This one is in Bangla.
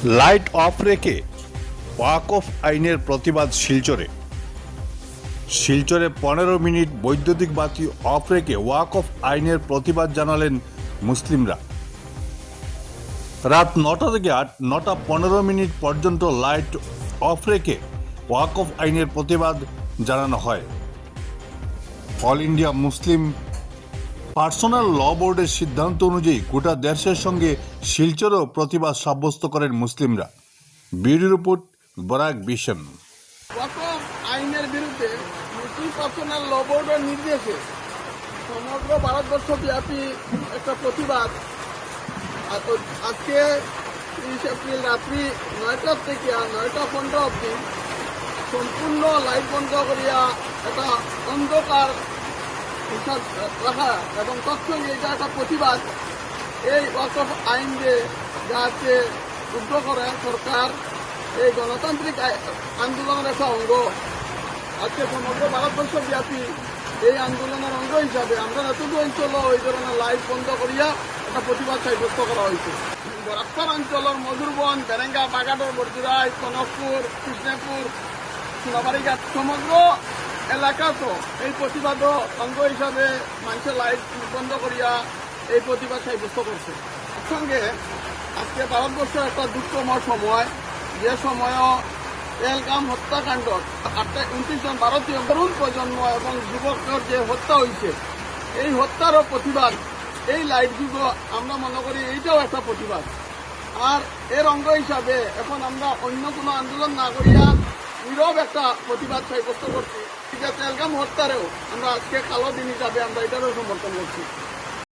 লাইট অফ রেখে ওয়াকফ আইনের প্রতিবাদ শিলচরে। শিলচরে 15 মিনিট বৈদ্যুতিক বাতি অফ রেখে ওয়াকফ আইনের প্রতিবাদ জানালেন মুসলিমরা। রাত 9টা থেকে 9:15 পর্যন্ত লাইট অফ রেখে ওয়াকফ আইনের প্রতিবাদ জানানো হয়। অল ইন্ডিয়া মুসলিম পার্সোনাল ল বোর্ডের সিদ্ধান্ত অনুযায়ী গোটা দেশের সঙ্গে শিলচরেও প্রতিবাদ সাব্যস্ত করেন মুসলিমরা। Bureau report, Barak vision. ওয়াকফ আইনের বিরুদ্ধে মুসলিম পার্সোনাল ল বোর্ডের নির্দেশে সমগ্র ভারতবর্ষ ব্যাপী একটা প্রতিবাদ আজকে 30 এপ্রিল রাত্রি 9টা থেকে 9:15 অবধি সম্পূর্ণ লাইট বন্ধ করিয়া একটা অন্ধকার হিসাব রাখা এবং তৎসঙ্গে এটা একটা প্রতিবাদ। এই ওয়াকফ আইন যে যাতে উদ্যোগ করে সরকার, এই গণতান্ত্রিক আন্দোলনের একটা অঙ্গ। আজকে সমগ্র ভারতবর্ষ ব্যাপী এই আন্দোলনের অঙ্গ হিসাবে আমরা এতটুকু অঞ্চল এই ধরনের লাইট বন্ধ করিয়া একটা প্রতিবাদ সাব্যস্ত করা হয়েছে। বরাকর অঞ্চলের মধুরবন, বেরেঙ্গা, বাগাডর, বরজুরাই, কনকপুর, কৃষ্ণপুর, সোনাবাড়িঘাট সমগ্র এলাকাতো এই প্রতিবাদ অঙ্গ হিসাবে মানুষের লাইট বন্ধ করিয়া এই প্রতিবাদ সাব্যস্ত করছে। সঙ্গে আজকে ভারতবর্ষ একটা দুঃখময় সময়, যে সময়ও পেহেলগাম হত্যাকাণ্ড 29 জন ভারতীয় তরুণ প্রজন্ম এবং যুবকের যে হত্যা হয়েছে, এই হত্যারও প্রতিবাদ এই লাইট যুগ আমরা মনে করি এইটাও একটা প্রতিবাদ। আর এর অঙ্গ হিসাবে এখন আমরা অন্য কোনো আন্দোলন না করিয়া নীরব একটা প্রতিবাদ সাব্যস্ত করছি। পেহেলগাম হত্যারেও আমরা আজকে কালো দিন হিসাবে আমরা এটারও সমর্থন করছি।